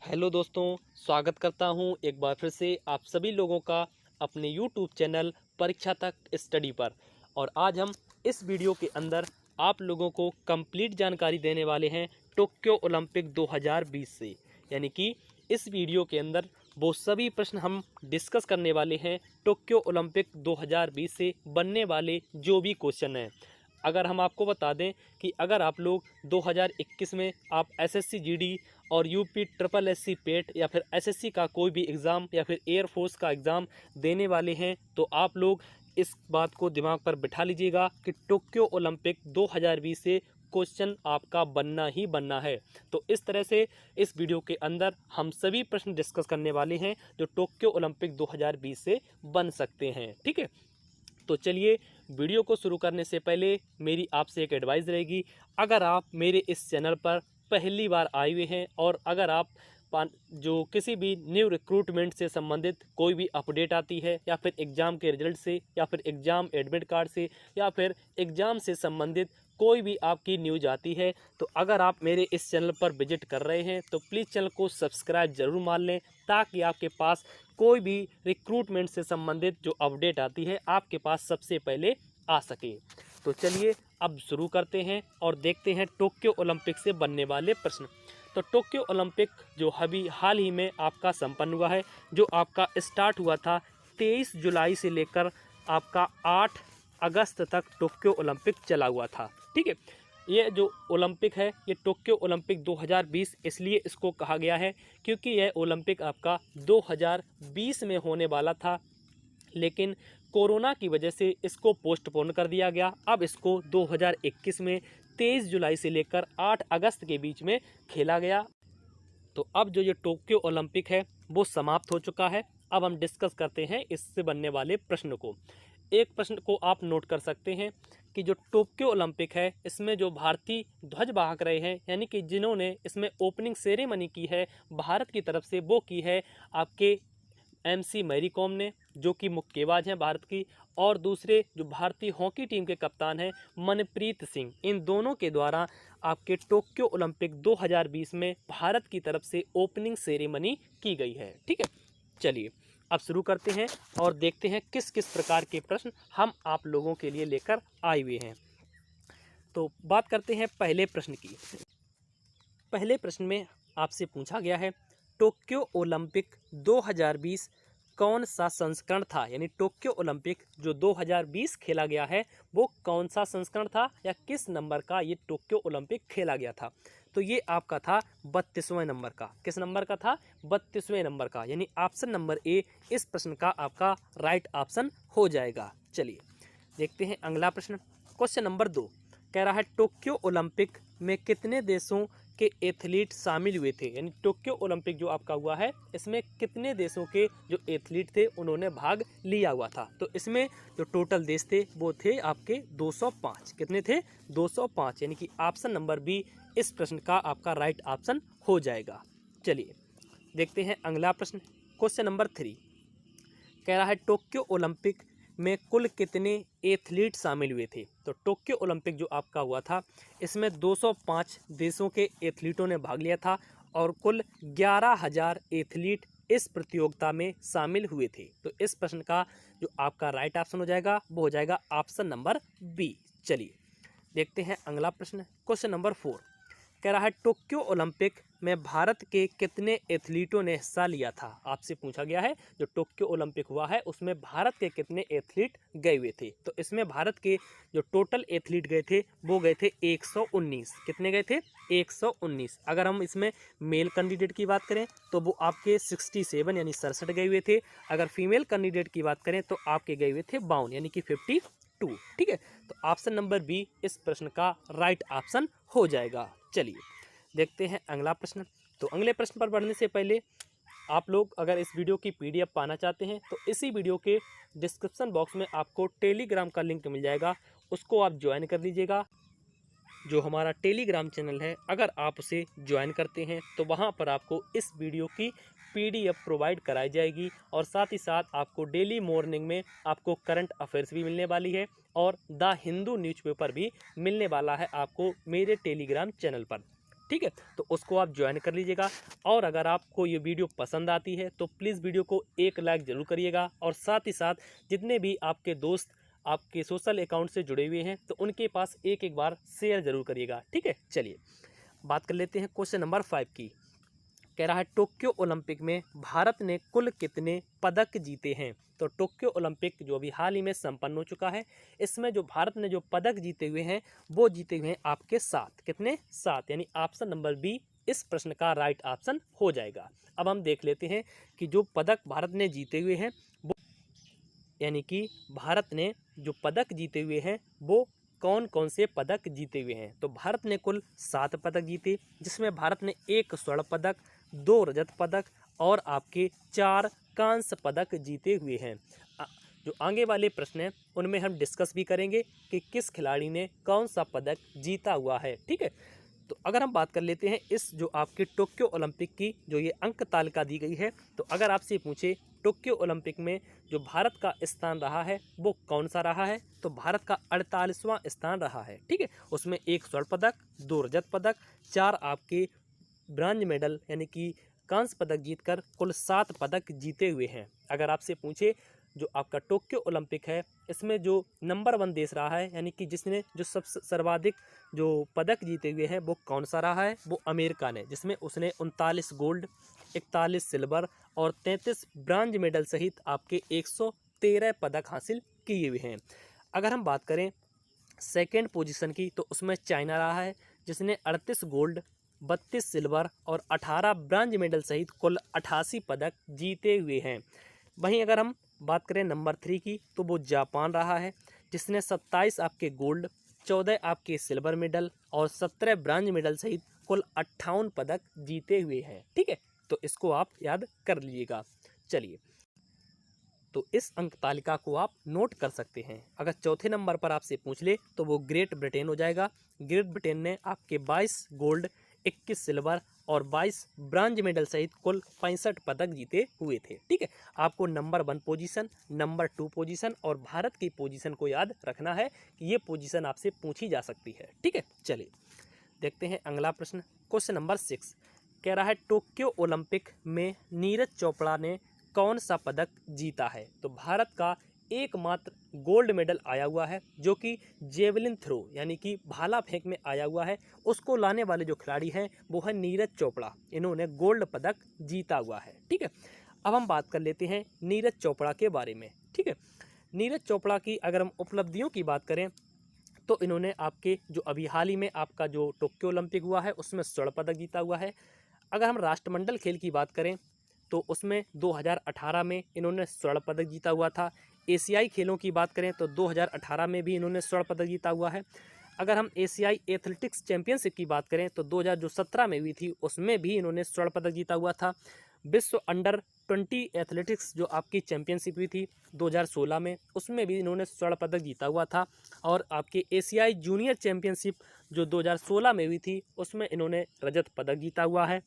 Hello दोस्तों, स्वागत करता हूं एक बार फिर से आप सभी लोगों का अपने यूट्यूब चैनल परीक्षा तक स्टडी पर। और आज हम इस वीडियो के अंदर आप लोगों को कंप्लीट जानकारी देने वाले हैं टोक्यो ओलंपिक 2020 से। यानी कि इस वीडियो के अंदर वो सभी प्रश्न हम डिस्कस करने वाले हैं टोक्यो ओलंपिक 2020 से बनने वाले जो भी क्वेश्चन हैं। अगर हम आपको बता दें कि अगर आप लोग 2021 में आप एसएससी जीडी और यूपी ट्रिपल एससी पेट या फिर एसएससी का कोई भी एग्ज़ाम या फिर एयरफोर्स का एग्ज़ाम देने वाले हैं तो आप लोग इस बात को दिमाग पर बिठा लीजिएगा कि टोक्यो ओलंपिक 2020 से क्वेश्चन आपका बनना ही बनना है। तो इस तरह से इस वीडियो के अंदर हम सभी प्रश्न डिस्कस करने वाले हैं जो टोक्यो ओलंपिक 2020 से बन सकते हैं। ठीक है, तो चलिए वीडियो को शुरू करने से पहले मेरी आपसे एक एडवाइस रहेगी। अगर आप मेरे इस चैनल पर पहली बार आए हुए हैं और अगर आप जो किसी भी न्यू रिक्रूटमेंट से संबंधित कोई भी अपडेट आती है या फिर एग्ज़ाम के रिजल्ट से या फिर एग्ज़ाम एडमिट कार्ड से या फिर एग्ज़ाम से संबंधित कोई भी आपकी न्यूज़ आती है तो अगर आप मेरे इस चैनल पर विजिट कर रहे हैं तो प्लीज़ चैनल को सब्सक्राइब ज़रूर मान लें ताकि आपके पास कोई भी रिक्रूटमेंट से संबंधित जो अपडेट आती है आपके पास सबसे पहले आ सके। तो चलिए अब शुरू करते हैं और देखते हैं टोक्यो ओलंपिक से बनने वाले प्रश्न। तो टोक्यो ओलंपिक जो अभी हाल ही में आपका संपन्न हुआ है, जो आपका स्टार्ट हुआ था 23 जुलाई से लेकर आपका 8 अगस्त तक टोक्यो ओलंपिक चला हुआ था। ठीक है, ये जो ओलंपिक है ये टोक्यो ओलंपिक 2020 इसलिए इसको कहा गया है क्योंकि यह ओलंपिक आपका 2020 में होने वाला था, लेकिन कोरोना की वजह से इसको पोस्टपोन कर दिया गया। अब इसको 2021 में 23 जुलाई से लेकर 8 अगस्त के बीच में खेला गया। तो अब जो ये टोक्यो ओलंपिक है वो समाप्त हो चुका है। अब हम डिस्कस करते हैं इससे बनने वाले प्रश्न को। एक प्रश्न को आप नोट कर सकते हैं कि जो टोक्यो ओलंपिक है इसमें जो भारतीय ध्वज वाहक रहे हैं यानी कि जिन्होंने इसमें ओपनिंग सेरेमनी की है भारत की तरफ से, वो की है आपके एमसी मैरी कॉम ने जो कि मुक्केबाज हैं भारत की, और दूसरे जो भारतीय हॉकी टीम के कप्तान हैं मनप्रीत सिंह। इन दोनों के द्वारा आपके टोक्यो ओलंपिक 2020 में भारत की तरफ से ओपनिंग सेरेमनी की गई है। ठीक है, चलिए अब शुरू करते हैं और देखते हैं किस किस प्रकार के प्रश्न हम आप लोगों के लिए लेकर आए हुए हैं। तो बात करते हैं पहले प्रश्न की। पहले प्रश्न में आपसे पूछा गया है टोक्यो ओलंपिक 2020 कौन सा संस्करण था, यानी टोक्यो ओलंपिक जो 2020 खेला गया है वो कौन सा संस्करण था या किस नंबर का ये टोक्यो ओलंपिक खेला गया था। तो ये आपका था 32वें नंबर का। किस नंबर का था? 32वें नंबर का, यानी ऑप्शन नंबर ए इस प्रश्न का आपका राइट ऑप्शन हो जाएगा। चलिए देखते हैं अगला प्रश्न। क्वेश्चन नंबर 2 कह रहा है टोक्यो ओलंपिक में कितने देशों के एथलीट शामिल हुए थे, यानी टोक्यो ओलंपिक जो आपका हुआ है इसमें कितने देशों के जो एथलीट थे उन्होंने भाग लिया हुआ था। तो इसमें जो टोटल देश थे वो थे आपके 205। कितने थे? 205, यानी कि ऑप्शन नंबर बी इस प्रश्न का आपका राइट ऑप्शन हो जाएगा। चलिए देखते हैं अगला प्रश्न। क्वेश्चन नंबर 3 कह रहा है टोक्यो ओलंपिक में कुल कितने एथलीट शामिल हुए थे। तो टोक्यो ओलंपिक जो आपका हुआ था इसमें 205 देशों के एथलीटों ने भाग लिया था और कुल 11,000 एथलीट इस प्रतियोगिता में शामिल हुए थे। तो इस प्रश्न का जो आपका राइट ऑप्शन हो जाएगा वो हो जाएगा ऑप्शन नंबर बी। चलिए देखते हैं अगला प्रश्न। क्वेश्चन नंबर 4 कह रहा है टोक्यो ओलंपिक में भारत के कितने एथलीटों ने हिस्सा लिया था। आपसे पूछा गया है जो टोक्यो ओलंपिक हुआ है उसमें भारत के कितने एथलीट गए हुए थे। तो इसमें भारत के जो टोटल एथलीट गए थे वो गए थे 119। कितने गए थे? 119। अगर हम इसमें मेल कैंडिडेट की बात करें तो वो आपके 67 यानी 67 गए हुए थे। अगर फीमेल कैंडिडेट की बात करें तो आपके गए हुए थे 52 यानी कि 52। ठीक है, तो ऑप्शन नंबर बी इस प्रश्न का राइट ऑप्शन हो जाएगा। चलिए देखते हैं अगला प्रश्न। तो अगले प्रश्न पर बढ़ने से पहले आप लोग अगर इस वीडियो की पीडीएफ पाना चाहते हैं तो इसी वीडियो के डिस्क्रिप्शन बॉक्स में आपको टेलीग्राम का लिंक मिल जाएगा, उसको आप ज्वाइन कर लीजिएगा। जो हमारा टेलीग्राम चैनल है अगर आप उसे ज्वाइन करते हैं तो वहां पर आपको इस वीडियो की पीडीएफ प्रोवाइड कराई जाएगी और साथ ही साथ आपको डेली मॉर्निंग में आपको करंट अफेयर्स भी मिलने वाली है और द हिंदू न्यूज़पेपर भी मिलने वाला है आपको मेरे टेलीग्राम चैनल पर। ठीक है, तो उसको आप ज्वाइन कर लीजिएगा। और अगर आपको ये वीडियो पसंद आती है तो प्लीज़ वीडियो को एक लाइक ज़रूर करिएगा, और साथ ही साथ जितने भी आपके दोस्त आपके सोशल अकाउंट से जुड़े हुए हैं तो उनके पास एक एक बार शेयर ज़रूर करिएगा। ठीक है, चलिए बात कर लेते हैं क्वेश्चन नंबर 5 की। कह रहा है टोक्यो ओलंपिक में भारत ने कुल कितने पदक जीते हैं। तो टोक्यो ओलंपिक जो अभी हाल ही में संपन्न हो चुका है, इसमें जो भारत ने जो पदक जीते हुए हैं वो जीते हुए हैं आपके 7। कितने? 7, यानी ऑप्शन नंबर बी इस प्रश्न का राइट ऑप्शन हो जाएगा। अब हम देख लेते हैं कि जो पदक भारत ने जीते हुए हैं वो, यानी कि भारत ने जो पदक जीते हुए हैं वो कौन कौन से पदक जीते हुए हैं। तो भारत ने कुल 7 पदक जीते, जिसमें भारत ने 1 स्वर्ण पदक, 2 रजत पदक और आपके 4 कांस्य पदक जीते हुए हैं। जो आगे वाले प्रश्न हैं उनमें हम डिस्कस भी करेंगे कि किस खिलाड़ी ने कौन सा पदक जीता हुआ है। ठीक है, तो अगर हम बात कर लेते हैं इस जो आपके टोक्यो ओलंपिक की जो ये अंक तालिका दी गई है, तो अगर आपसे पूछे टोक्यो ओलंपिक में जो भारत का स्थान रहा है वो कौन सा रहा है, तो भारत का 48वां स्थान रहा है। ठीक है, उसमें 1 स्वर्ण पदक, 2 रजत पदक, 4 आपके ब्रांज मेडल यानी कि कांस्य पदक जीतकर कुल 7 पदक जीते हुए हैं। अगर आपसे पूछे जो आपका टोक्यो ओलंपिक है इसमें जो नंबर 1 देश रहा है, यानी कि जिसने जो सबसे सर्वाधिक जो पदक जीते हुए हैं वो कौन सा रहा है, वो अमेरिका ने, जिसमें उसने 39 गोल्ड, 41 सिल्वर और 33 ब्रांज मेडल सहित आपके 113 पदक हासिल किए हुए हैं। अगर हम बात करें सेकेंड पोजीशन की, तो उसमें चाइना रहा है जिसने 38 गोल्ड, 32 सिल्वर और 18 ब्रांज मेडल सहित कुल 88 पदक जीते हुए हैं। वहीं अगर हम बात करें नंबर 3 की, तो वो जापान रहा है जिसने 27 आपके गोल्ड, 14 आपके सिल्वर मेडल और 17 ब्रांज मेडल सहित कुल 58 पदक जीते हुए हैं। ठीक है, तो इसको आप याद कर लीजिएगा। चलिए, तो इस अंक तालिका को आप नोट कर सकते हैं। अगर चौथे नंबर पर आपसे पूछ ले तो वो ग्रेट ब्रिटेन हो जाएगा। ग्रेट ब्रिटेन ने आपके 22 गोल्ड, 21 सिल्वर और 22 ब्रांज मेडल सहित कुल 65 पदक जीते हुए थे। ठीक है, आपको नंबर 1 पोजीशन, नंबर 2 पोजीशन और भारत की पोजीशन को याद रखना है कि ये पोजीशन आपसे पूछी जा सकती है। ठीक है, चलिए देखते हैं अगला प्रश्न। क्वेश्चन नंबर 6 कह रहा है टोक्यो ओलंपिक में नीरज चोपड़ा ने कौन सा पदक जीता है। तो भारत का एकमात्र गोल्ड मेडल आया हुआ है जो कि जेवलिन थ्रो यानी कि भाला फेंक में आया हुआ है। उसको लाने वाले जो खिलाड़ी हैं वो है नीरज चोपड़ा, इन्होंने गोल्ड पदक जीता हुआ है। ठीक है, अब हम बात कर लेते हैं नीरज चोपड़ा के बारे में। ठीक है, नीरज चोपड़ा की अगर हम उपलब्धियों की बात करें तो इन्होंने आपके जो अभी हाल ही में आपका जो टोक्यो ओलंपिक हुआ है उसमें स्वर्ण पदक जीता हुआ है। अगर हम राष्ट्रमंडल खेल की बात करें तो उसमें 2018 में इन्होंने स्वर्ण पदक जीता हुआ था। एशियाई खेलों की बात करें तो 2018 में भी इन्होंने स्वर्ण पदक जीता हुआ है। अगर हम एशियाई एथलेटिक्स चैंपियनशिप की बात करें तो 2017 में हुई थी, उसमें भी इन्होंने स्वर्ण पदक जीता हुआ था। विश्व अंडर 20 एथलेटिक्स जो आपकी चैंपियनशिप हुई थी 2016 में, उसमें भी इन्होंने स्वर्ण पदक जीता हुआ था। और आपके एशियाई जूनियर चैंपियनशिप जो 2016 में हुई थी उसमें इन्होंने रजत पदक जीता हुआ है।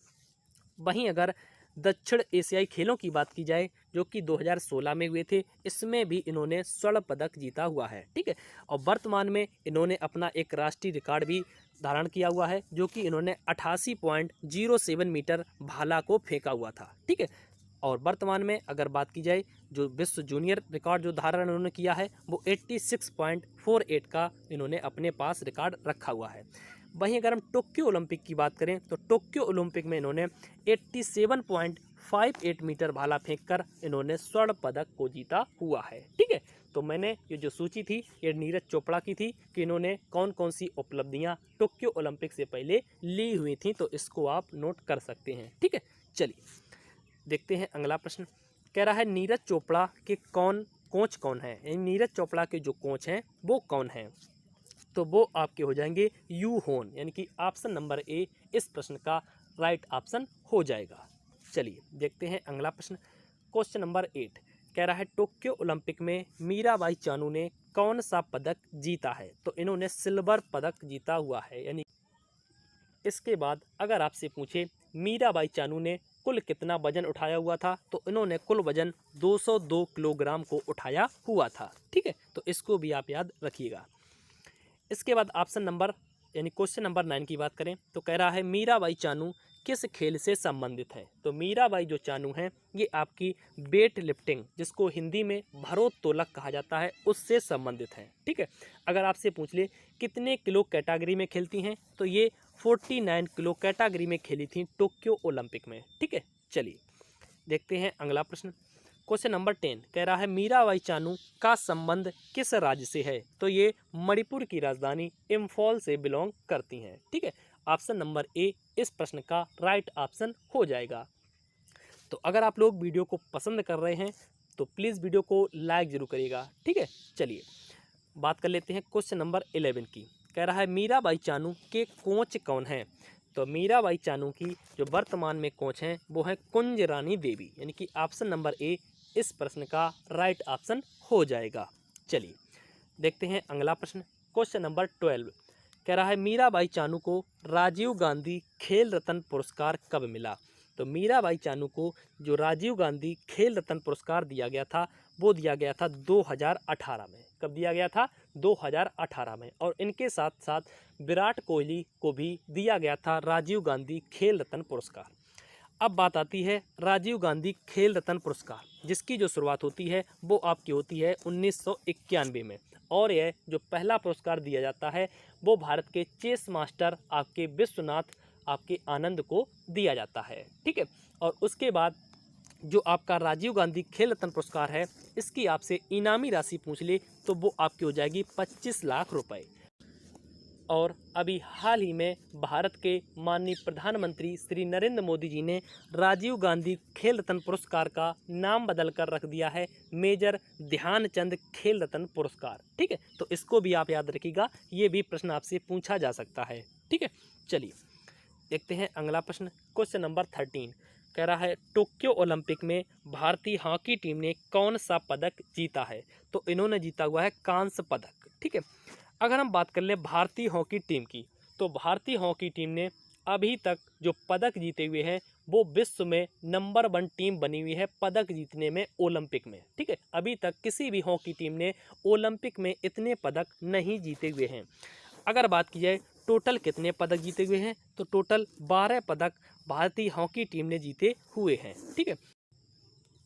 वहीं अगर दक्षिण एशियाई खेलों की बात की जाए जो कि 2016 में हुए थे, इसमें भी इन्होंने स्वर्ण पदक जीता हुआ है। ठीक है, और वर्तमान में इन्होंने अपना एक राष्ट्रीय रिकॉर्ड भी धारण किया हुआ है जो कि इन्होंने 88.07 मीटर भाला को फेंका हुआ था। ठीक है, और वर्तमान में अगर बात की जाए जो विश्व जूनियर रिकॉर्ड जो धारण इन्होंने किया है वो 86.48 का इन्होंने अपने पास रिकॉर्ड रखा हुआ है। वहीं अगर हम टोक्यो ओलंपिक की बात करें तो टोक्यो ओलंपिक में इन्होंने 87.58 मीटर भाला फेंककर इन्होंने स्वर्ण पदक को जीता हुआ है। ठीक है, तो मैंने ये जो सूची थी ये नीरज चोपड़ा की थी कि इन्होंने कौन कौन सी उपलब्धियां टोक्यो ओलंपिक से पहले ली हुई थी, तो इसको आप नोट कर सकते हैं। ठीक है, चलिए देखते हैं अगला प्रश्न। कह रहा है नीरज चोपड़ा के कोच कौन है, यानी नीरज चोपड़ा के जो कोच हैं वो कौन हैं, तो वो आपके हो जाएंगे यू होन, यानी कि ऑप्शन नंबर ए इस प्रश्न का राइट ऑप्शन हो जाएगा। चलिए देखते हैं अगला प्रश्न। क्वेश्चन नंबर 8 कह रहा है टोक्यो ओलंपिक में मीराबाई चानू ने कौन सा पदक जीता है, तो इन्होंने सिल्वर पदक जीता हुआ है। यानी इसके बाद अगर आपसे पूछे मीराबाई चानू ने कुल कितना वजन उठाया हुआ था, तो इन्होंने कुल वजन 202 किलोग्राम को उठाया हुआ था। ठीक है, तो इसको भी आप याद रखिएगा। इसके बाद ऑप्शन नंबर यानी क्वेश्चन नंबर 9 की बात करें तो कह रहा है मीराबाई चानू किस खेल से संबंधित है। तो मीराबाई जो चानू हैं ये आपकी वेट लिफ्टिंग, जिसको हिंदी में भारोत्तोलक कहा जाता है, उससे संबंधित है। ठीक है, अगर आपसे पूछ ले कितने किलो कैटेगरी में खेलती हैं तो ये 49 किलो कैटेगरी में खेली थी टोक्यो ओलंपिक में। ठीक है, चलिए देखते हैं अगला प्रश्न। क्वेश्चन नंबर 10 कह रहा है मीराबाई चानू का संबंध किस राज्य से है। तो ये मणिपुर की राजधानी इम्फॉल से बिलोंग करती हैं। ठीक है, ऑप्शन नंबर ए इस प्रश्न का राइट ऑप्शन हो जाएगा। तो अगर आप लोग वीडियो को पसंद कर रहे हैं तो प्लीज़ वीडियो को लाइक जरूर करिएगा। ठीक है, चलिए बात कर लेते हैं क्वेश्चन नंबर 11 की। कह रहा है मीराबाई चानू के कोच कौन हैं। तो मीराबाई चानू की जो वर्तमान में कोच हैं वो है कुंज रानी देवी, यानी कि ऑप्शन नंबर ए इस प्रश्न का राइट ऑप्शन हो जाएगा। चलिए देखते हैं अगला प्रश्न। क्वेश्चन नंबर 12 कह रहा है मीराबाई चानू को राजीव गांधी खेल रत्न पुरस्कार कब मिला। तो मीराबाई चानू को जो राजीव गांधी खेल रत्न पुरस्कार दिया गया था वो दिया गया था 2018 में। कब दिया गया था? 2018 में। और इनके साथ साथ विराट कोहली को भी दिया गया था राजीव गांधी खेल रत्न पुरस्कार। अब बात आती है राजीव गांधी खेल रत्न पुरस्कार, जिसकी जो शुरुआत होती है वो आपकी होती है 1991 में, और यह जो पहला पुरस्कार दिया जाता है वो भारत के चेस मास्टर आपके विश्वनाथ आपके आनंद को दिया जाता है। ठीक है, और उसके बाद जो आपका राजीव गांधी खेल रत्न पुरस्कार है इसकी आपसे इनामी राशि पूछ ले तो वो आपकी हो जाएगी 25 लाख रुपए। और अभी हाल ही में भारत के माननीय प्रधानमंत्री श्री नरेंद्र मोदी जी ने राजीव गांधी खेल रत्न पुरस्कार का नाम बदल कर रख दिया है मेजर ध्यानचंद खेल रत्न पुरस्कार। ठीक है, तो इसको भी आप याद रखिएगा, ये भी प्रश्न आपसे पूछा जा सकता है। ठीक है, चलिए देखते हैं अगला प्रश्न। क्वेश्चन नंबर 13 कह रहा है टोक्यो ओलंपिक में भारतीय हॉकी टीम ने कौन सा पदक जीता है। तो इन्होंने जीता हुआ है कांस्य पदक। ठीक है, अगर हम बात कर लें भारतीय हॉकी टीम की तो भारतीय हॉकी टीम ने अभी तक जो पदक जीते हुए हैं वो विश्व में नंबर 1 टीम बनी हुई है पदक जीतने में ओलंपिक में। ठीक है, अभी तक किसी भी हॉकी टीम ने ओलंपिक में इतने पदक नहीं जीते हुए हैं। अगर बात की जाए टोटल कितने पदक जीते हुए हैं तो टोटल 12 पदक भारतीय हॉकी टीम ने जीते हुए हैं। ठीक है,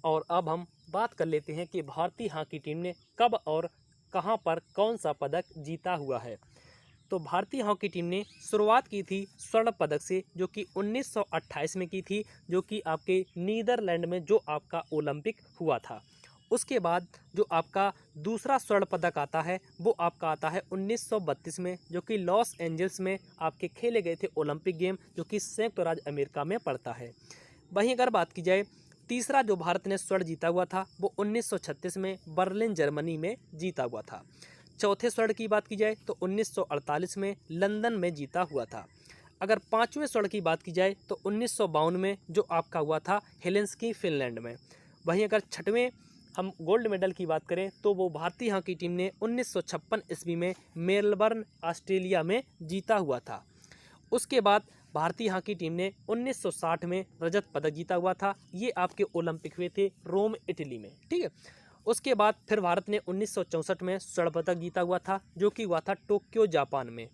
और अब हम बात कर लेते हैं कि भारतीय हॉकी टीम ने कब और कहां पर कौन सा पदक जीता हुआ है। तो भारतीय हॉकी टीम ने शुरुआत की थी स्वर्ण पदक से, जो कि 1928 में की थी, जो कि आपके नीदरलैंड में जो आपका ओलंपिक हुआ था। उसके बाद जो आपका दूसरा स्वर्ण पदक आता है वो आपका आता है 1932 में, जो कि लॉस एंजल्स में आपके खेले गए थे ओलंपिक गेम, जो कि संयुक्त राज्य अमेरिका में पड़ता है। वहीं अगर बात की जाए तीसरा जो भारत ने स्वर्ण जीता हुआ था वो 1936 में बर्लिन जर्मनी में जीता हुआ था। चौथे स्वर्ण की बात की जाए तो 1948 में लंदन में जीता हुआ था। अगर पाँचवें स्वर्ण की बात की जाए तो 1952 में जो आपका हुआ था हेलेंस्की फिनलैंड में। वहीं अगर छठवें हम गोल्ड मेडल की बात करें तो वो भारतीय हॉकी टीम ने 1956 ईस्वी में मेलबर्न ऑस्ट्रेलिया में जीता हुआ था। उसके बाद भारतीय हॉकी टीम ने 1960 में रजत पदक जीता हुआ था, ये आपके ओलंपिक हुए थे रोम इटली में। ठीक है, उसके बाद फिर भारत ने 1964 में स्वर्ण पदक जीता हुआ था, जो कि हुआ था टोक्यो जापान में।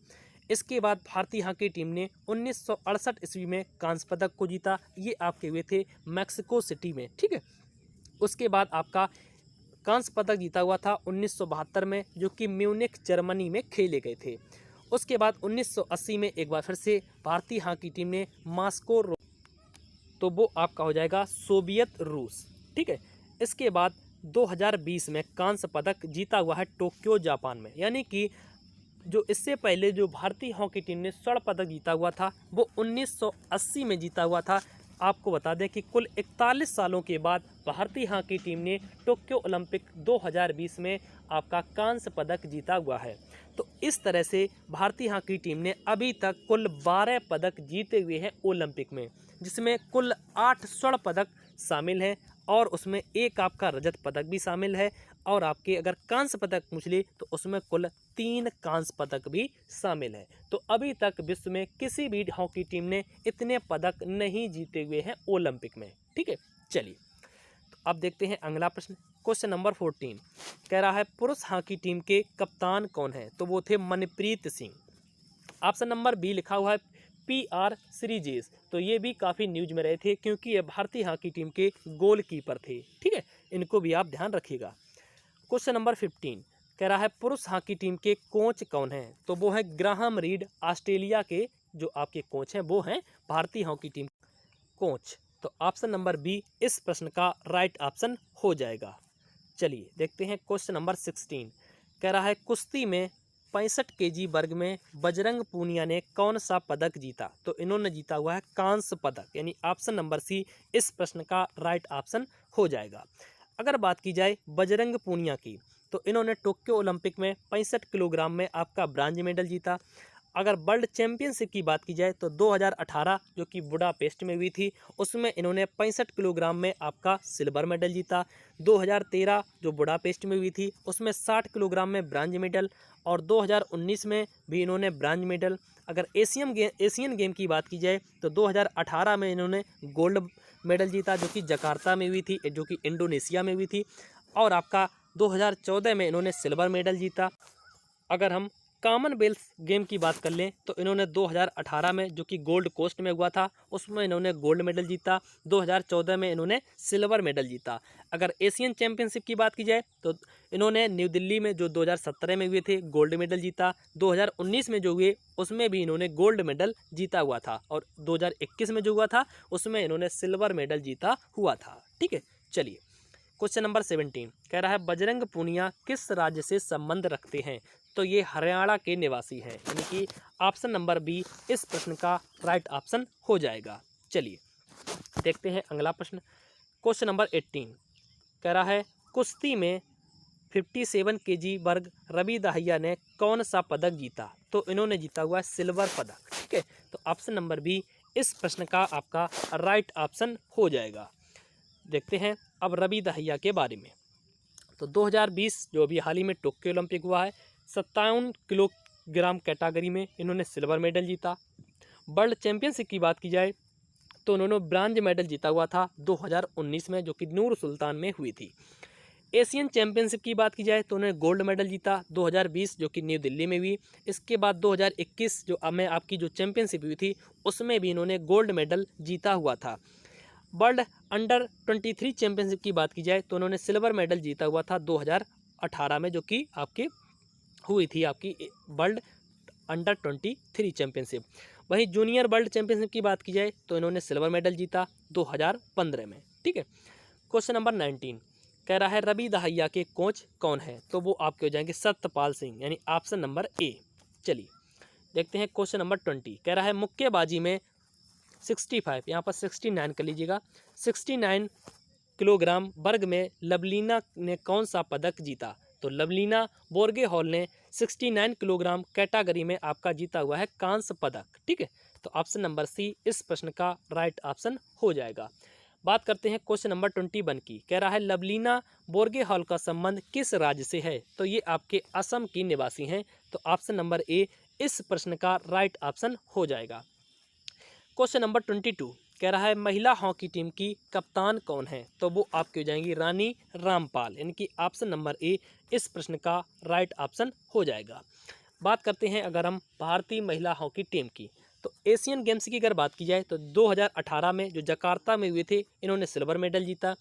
इसके बाद भारतीय हॉकी टीम ने 1968 ईस्वी में कांस्य पदक को जीता, ये आपके हुए थे मैक्सिको सिटी में। ठीक है, उसके बाद आपका कांस्य पदक जीता हुआ था 1972 में, जो कि म्यूनिख जर्मनी में खेले गए थे। उसके बाद 1980 में एक बार फिर से भारतीय हॉकी टीम ने मॉस्को, तो वो आपका हो जाएगा सोवियत रूस। ठीक है, इसके बाद 2020 में कांस्य पदक जीता हुआ है टोक्यो जापान में। यानी कि जो इससे पहले जो भारतीय हॉकी टीम ने स्वर्ण पदक जीता हुआ था वो 1980 में जीता हुआ था। आपको बता दें कि कुल 41 सालों के बाद भारतीय हॉकी टीम ने टोक्यो ओलंपिक 2020 में आपका कांस्य पदक जीता हुआ है। तो इस तरह से भारतीय हॉकी टीम ने अभी तक कुल 12 पदक जीते हुए हैं ओलंपिक में, जिसमें कुल 8 स्वर्ण पदक शामिल हैं और उसमें एक आपका रजत पदक भी शामिल है, और आपके अगर कांस्य पदक पूछ ले तो उसमें कुल 3 कांस्य पदक भी शामिल है। तो अभी तक विश्व में किसी भी हॉकी टीम ने इतने पदक नहीं जीते हुए हैं ओलंपिक में। ठीक है, चलिए तो अब देखते हैं अगला प्रश्न। क्वेश्चन नंबर 14 कह रहा है पुरुष हॉकी टीम के कप्तान कौन है। तो वो थे Manpreet Singh. Option number B लिखा हुआ है PR सीरीजेस, तो ये भी काफ़ी न्यूज में रहे थे क्योंकि ये भारतीय हॉकी टीम के गोलकीपर थे। ठीक है, इनको भी आप ध्यान रखिएगा। क्वेश्चन नंबर 15 कह रहा है पुरुष हॉकी टीम के कोच कौन हैं? तो वो है ग्राहम रीड। ऑस्ट्रेलिया के जो आपके कोच हैं वो हैं भारतीय हॉकी टीम कोच। तो ऑप्शन नंबर बी इस प्रश्न का राइट ऑप्शन हो जाएगा। चलिए देखते हैं क्वेश्चन नंबर 16 कह रहा है कुश्ती में 65 kg वर्ग में बजरंग पूनिया ने कौन सा पदक जीता? तो इन्होंने जीता हुआ है कांस्य पदक, यानी ऑप्शन नंबर सी इस प्रश्न का राइट ऑप्शन हो जाएगा। अगर बात की जाए बजरंग पूनिया की, तो इन्होंने टोक्यो ओलंपिक में 65 किलोग्राम में आपका ब्रांज मेडल जीता। अगर वर्ल्ड चैंपियनशिप की बात की जाए तो 2018 जो कि बुडापेस्ट में हुई थी, उसमें इन्होंने 65 किलोग्राम में आपका सिल्वर मेडल जीता। 2013 जो बुडापेस्ट में हुई थी उसमें 60 किलोग्राम में ब्रांज मेडल, और 2019 में भी इन्होंने ब्रांज मेडल। अगर एशियन गेम की बात की जाए तो 2018 में इन्होंने गोल्ड मेडल जीता जो कि जकार्ता में हुई थी, जो कि इंडोनेशिया में हुई थी। और आपका 2014 में इन्होंने सिल्वर मेडल जीता। अगर हम कॉमनवेल्थ गेम की बात कर लें तो इन्होंने 2018 में जो कि गोल्ड कोस्ट में हुआ था उसमें इन्होंने गोल्ड मेडल जीता। 2014 में इन्होंने सिल्वर मेडल जीता। अगर एशियन चैंपियनशिप की बात की जाए तो इन्होंने न्यू दिल्ली में जो 2017 में हुए थे गोल्ड मेडल जीता। 2019 में जो हुए उसमें भी इन्होंने गोल्ड मेडल जीता हुआ था, और 2021 में जो हुआ था उसमें इन्होंने सिल्वर मेडल जीता हुआ था। ठीक है, चलिए क्वेश्चन नंबर 17 कह रहा है बजरंग पूनिया किस राज्य से संबंध रखते हैं? तो ये हरियाणा के निवासी हैं, यानी कि ऑप्शन नंबर बी इस प्रश्न का राइट ऑप्शन हो जाएगा। चलिए देखते हैं अगला प्रश्न। क्वेश्चन नंबर 18 कह रहा है कुश्ती में 57 kg वर्ग रवि दहिया ने कौन सा पदक जीता? तो इन्होंने जीता हुआ है सिल्वर पदक। ठीक है, तो ऑप्शन नंबर बी इस प्रश्न का आपका राइट ऑप्शन हो जाएगा। देखते हैं अब रवि दहिया के बारे में। तो 2020 जो अभी हाल ही में टोक्यो ओलंपिक हुआ है, 57 किलोग्राम कैटेगरी में इन्होंने सिल्वर मेडल जीता। वर्ल्ड चैंपियनशिप की बात की जाए तो उन्होंने ब्रांज मेडल जीता हुआ था 2019 में, जो कि नूर सुल्तान में हुई थी। एशियन चैंपियनशिप की बात की जाए तो उन्होंने गोल्ड मेडल जीता 2020 जो कि न्यू दिल्ली में हुई। इसके बाद 2021 जो में आपकी जो चैंपियनशिप हुई थी उसमें भी इन्होंने गोल्ड मेडल जीता हुआ था। वर्ल्ड अंडर 23 चैंपियनशिप की बात की जाए तो उन्होंने सिल्वर मेडल जीता हुआ था 2018 में, जो कि आपकी हुई थी आपकी वर्ल्ड अंडर 23 चैंपियनशिप। वहीं जूनियर वर्ल्ड चैंपियनशिप की बात की जाए तो इन्होंने सिल्वर मेडल जीता 2015 में। ठीक है, क्वेश्चन नंबर 19 कह रहा है रवि दहिया के कोच कौन है? तो वो आपके हो जाएंगे सत्यपाल सिंह, यानी ऑप्शन नंबर ए। चलिए देखते हैं क्वेश्चन नंबर 20 कह रहा है मुक्केबाजी में 65, यहाँ पर 69 कर लीजिएगा, 69 किलोग्राम वर्ग में लवलीना ने कौन सा पदक जीता? तो लवलीना बोर्गेहॉल ने 69 किलोग्राम कैटेगरी में आपका जीता हुआ है कांस्य पदक। ठीक है, तो ऑप्शन नंबर सी इस प्रश्न का राइट ऑप्शन हो जाएगा। बात करते हैं क्वेश्चन नंबर 21 की। कह रहा है लवलीना बोर्गेहॉल का संबंध किस राज्य से है? तो ये आपके असम की निवासी हैं, तो ऑप्शन नंबर ए इस प्रश्न का राइट ऑप्शन हो जाएगा। क्वेश्चन नंबर 22 कह रहा है महिला हॉकी टीम की कप्तान कौन है? तो वो आपकी हो जाएंगी रानी रामपाल, यानी कि ऑप्शन नंबर ए इस प्रश्न का राइट ऑप्शन हो जाएगा। बात करते हैं अगर हम भारतीय महिला हॉकी टीम की, तो एशियन गेम्स की अगर बात की जाए तो 2018 में जो जकार्ता में हुए थे इन्होंने सिल्वर मेडल जीता।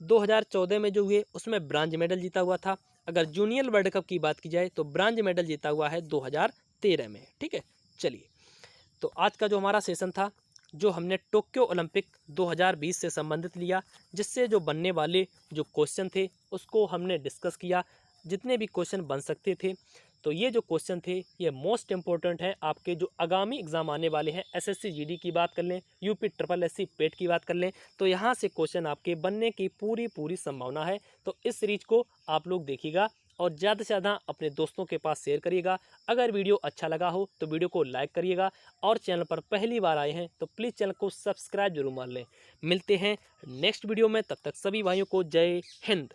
2014 में जो हुए उसमें ब्रांज मेडल जीता हुआ था। अगर जूनियर वर्ल्ड कप की बात की जाए तो ब्रांज मेडल जीता हुआ है 2013 में। ठीक है, चलिए तो आज का जो हमारा सेशन था, जो हमने टोक्यो ओलंपिक 2020 से संबंधित लिया, जिससे जो बनने वाले जो क्वेश्चन थे उसको हमने डिस्कस किया, जितने भी क्वेश्चन बन सकते थे। तो ये जो क्वेश्चन थे ये मोस्ट इम्पोर्टेंट हैं आपके जो आगामी एग्जाम आने वाले हैं। एसएससी जीडी की बात कर लें, यूपी ट्रिपल एससी पेट की बात कर लें, तो यहाँ से क्वेश्चन आपके बनने की पूरी संभावना है। तो इस सीरीज को आप लोग देखिएगा और ज़्यादा से ज़्यादा अपने दोस्तों के पास शेयर करिएगा। अगर वीडियो अच्छा लगा हो तो वीडियो को लाइक करिएगा, और चैनल पर पहली बार आए हैं तो प्लीज़ चैनल को सब्सक्राइब जरूर मार लें। मिलते हैं नेक्स्ट वीडियो में, तब तक सभी भाइयों को जय हिंद।